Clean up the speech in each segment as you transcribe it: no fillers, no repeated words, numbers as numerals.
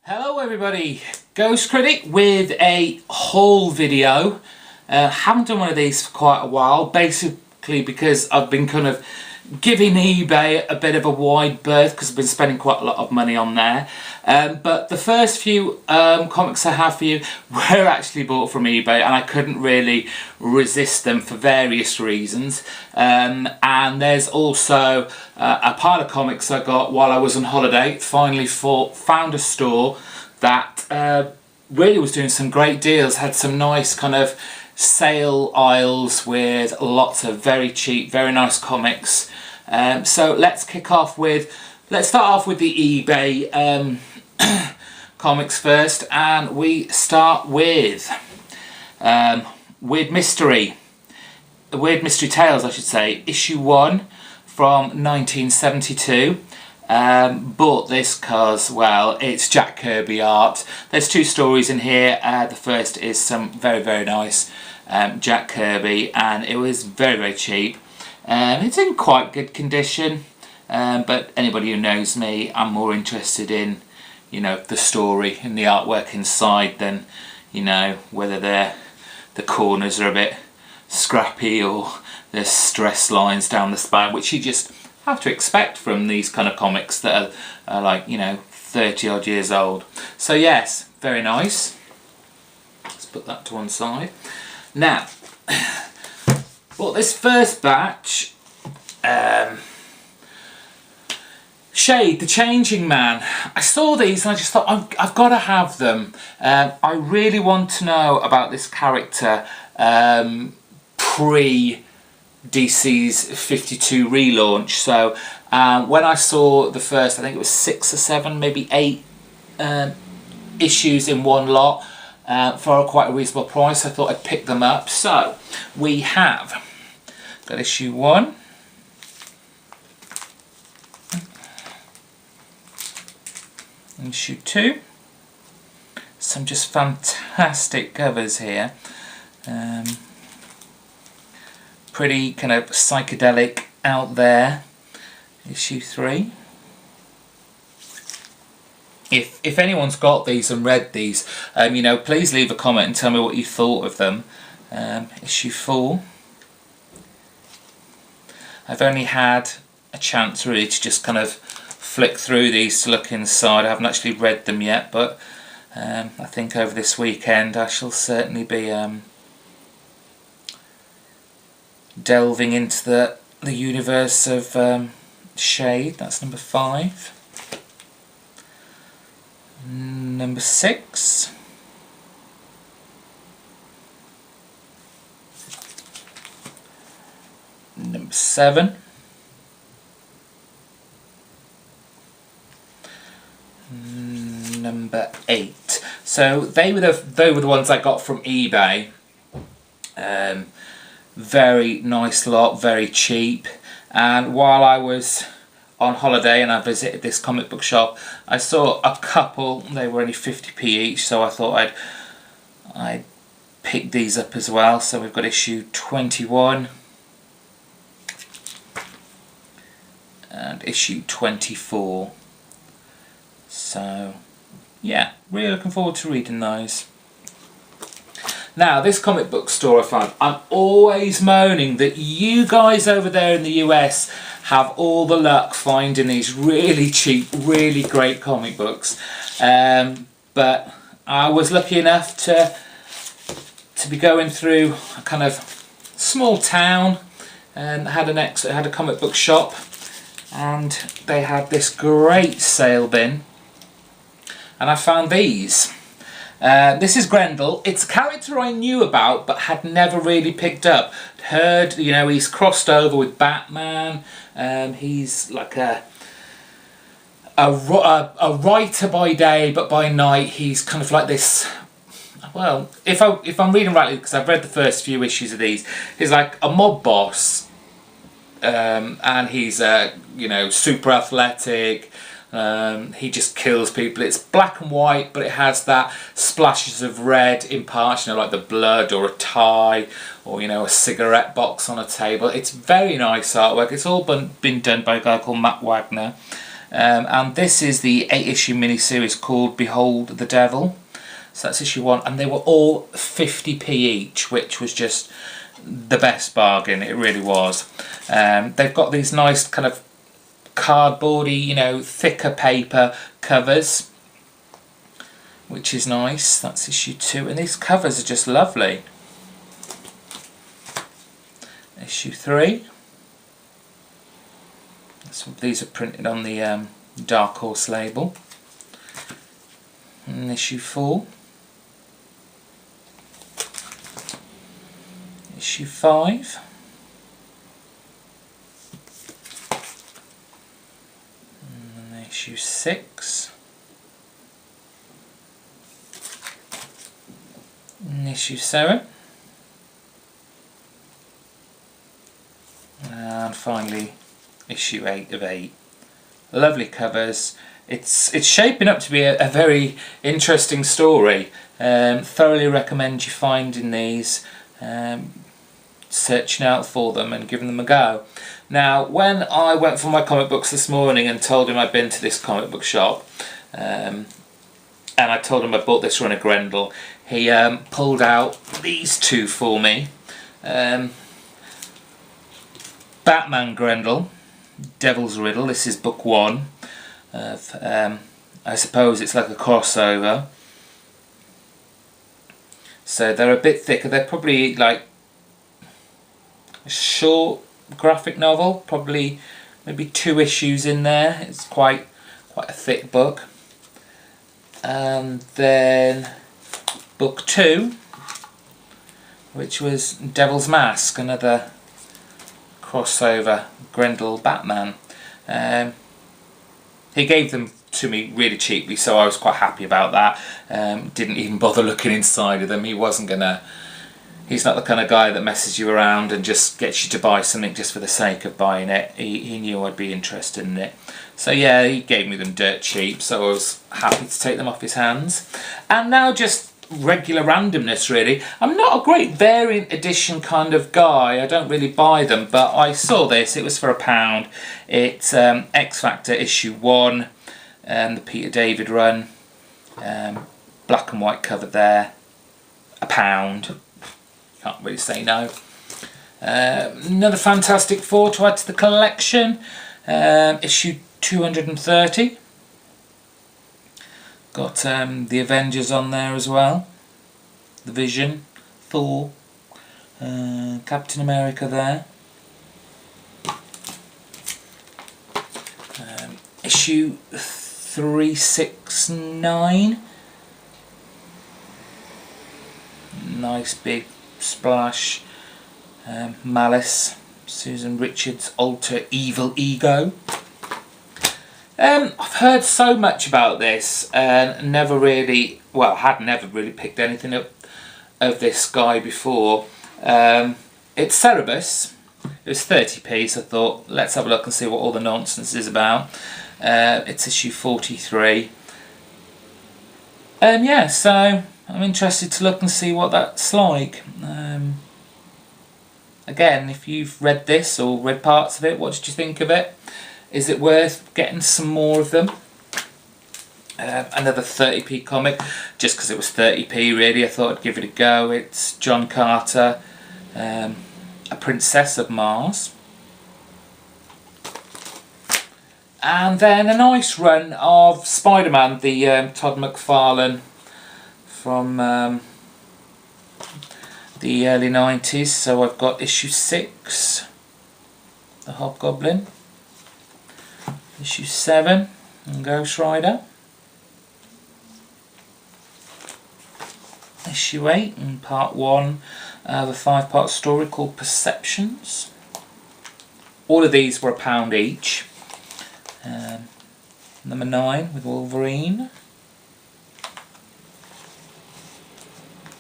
Hello everybody, Ghost Critic with a haul video. Haven't done one of these for quite a while, basically because I've been kind of giving eBay a bit of a wide berth because I've been spending quite a lot of money on there. But the first few comics I have for you were actually bought from eBay, and I couldn't really resist them for various reasons. And there's also a pile of comics I got while I was on holiday. Finally found a store that really was doing some great deals, had some nice kind of sale aisles with lots of very cheap, very nice comics. So let's start off with the eBay comics first, and we start with Weird Mystery Tales, I should say, issue 1 from 1972. Bought this because, well, it's Jack Kirby art. There's two stories in here. The first is some very, very nice Jack Kirby, and it was very, very cheap. It's in quite good condition, but anybody who knows me, I'm more interested in, you know, the story and the artwork inside than, you know, whether the corners are a bit scrappy or there's stress lines down the spine, which you just have to expect from these kind of comics that are like, you know, 30 odd years old. So yes, very nice. Let's put that to one side. Now, well, this first batch, Shade, the Changing Man. I saw these and I just thought, I've got to have them. I really want to know about this character pre DC's 52 relaunch. So when I saw the first, I think it was 6 or 7, maybe 8 issues in one lot for quite a reasonable price, I thought I'd pick them up. So we have got issue 1, issue 2, some just fantastic covers here. Pretty kind of psychedelic out there. Issue 3. If anyone's got these and read these, you know, please leave a comment and tell me what you thought of them. Issue 4. I've only had a chance really to just kind of flick through these to look inside. I haven't actually read them yet, but I think over this weekend I shall certainly be delving into the universe of Shade. That's number 5. Number 6. Number 7. Number 8. So they were the ones I got from eBay. Very nice lot, very cheap. And while I was on holiday and I visited this comic book shop, I saw a couple. They were only 50p each, so I thought I'd pick these up as well. So we've got issue 21 and issue 24. So yeah, really looking forward to reading those. Now, this comic book store I found, I'm always moaning that you guys over there in the US have all the luck finding these really cheap, really great comic books. But I was lucky enough to be going through a kind of small town and had a comic book shop, and they had this great sale bin, and I found these. This is Grendel. It's a character I knew about but had never really picked up. Heard, you know, he's crossed over with Batman. He's like a writer by day, but by night he's kind of like this. Well, if I'm reading rightly, because I've read the first few issues of these, he's like a mob boss, and he's you know, super athletic. He just kills people. It's black and white, but it has that splashes of red in parts, you know, like the blood or a tie or, you know, a cigarette box on a table. It's very nice artwork. It's all been done by a guy called Matt Wagner. and this is the 8-issue mini-series called Behold the Devil. So that's issue 1, and they were all 50p each, which was just the best bargain. It really was. They've got these nice kind of cardboardy, you know, thicker paper covers, which is nice. That's issue 2, and these covers are just lovely. Issue 3. So these are printed on the Dark Horse label. And issue 4. Issue 5. And issue 6. And issue 7. And finally issue 8 of 8. Lovely covers. It's shaping up to be a very interesting story. Thoroughly recommend you finding these, searching out for them and giving them a go. Now, when I went for my comic books this morning and told him I'd been to this comic book shop, and I told him I bought this run of Grendel, he pulled out these two for me. Batman Grendel, Devil's Riddle. This is book 1 of, I suppose it's like a crossover. So they're a bit thicker. They're probably like a short graphic novel, probably maybe 2 issues in there. It's quite a thick book. And then book 2, which was Devil's Mask, another crossover Grendel Batman. He gave them to me really cheaply, so I was quite happy about that. Didn't even bother looking inside of them. He's not the kind of guy that messes you around and just gets you to buy something just for the sake of buying it. He knew I'd be interested in it. So yeah, he gave me them dirt cheap, so I was happy to take them off his hands. And now just regular randomness, really. I'm not a great variant edition kind of guy. I don't really buy them, but I saw this. It was for £1. It's X Factor issue 1, the Peter David run. Black and white cover there. £1. Can't really say no. Another Fantastic Four to add to the collection. Issue 230. Got the Avengers on there as well. The Vision, Thor, Captain America there. Issue 369. Nice big splash. Malice, Susan Richards' alter evil ego. I've heard so much about this and had never really picked anything up of this guy before. It's Cerebus. It was 30p, so I thought let's have a look and see what all the nonsense is about. It's issue 43. Yeah, so I'm interested to look and see what that's like. Again, if you've read this or read parts of it, what did you think of it? Is it worth getting some more of them? Another 30p comic, just because it was 30p really, I thought I'd give it a go. It's John Carter, A Princess of Mars. And then a nice run of Spider-Man, the Todd McFarlane from the early 90s. So I've got issue 6, The Hobgoblin. Issue 7, Ghost Rider. Issue 8, and part 1 of a 5-part story called Perceptions. All of these were £1 each. Number 9 with Wolverine.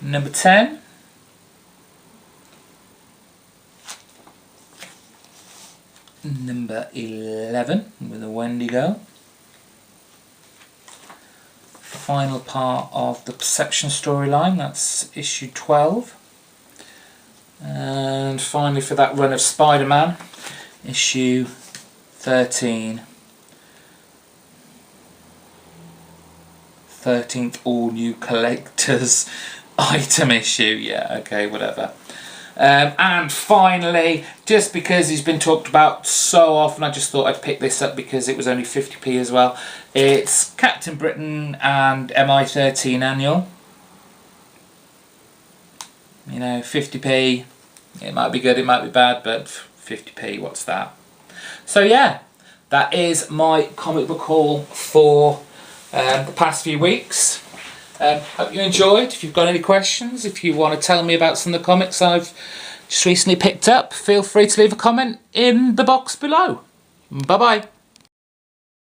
Number 10. Number 11 with a Wendigo. Final part of the Perception storyline, that's issue 12. And finally for that run of Spider-Man, issue 13 13th all new collector's item issue. Yeah, okay, whatever. And finally, just because he's been talked about so often, I just thought I'd pick this up because it was only 50p as well. It's Captain Britain and MI13 annual. You know, 50p. It might be good, it might be bad, but 50p, what's that? So yeah, that is my comic book haul for the past few weeks. Hope you enjoyed. If you've got any questions, if you want to tell me about some of the comics I've just recently picked up, feel free to leave a comment in the box below. Bye bye.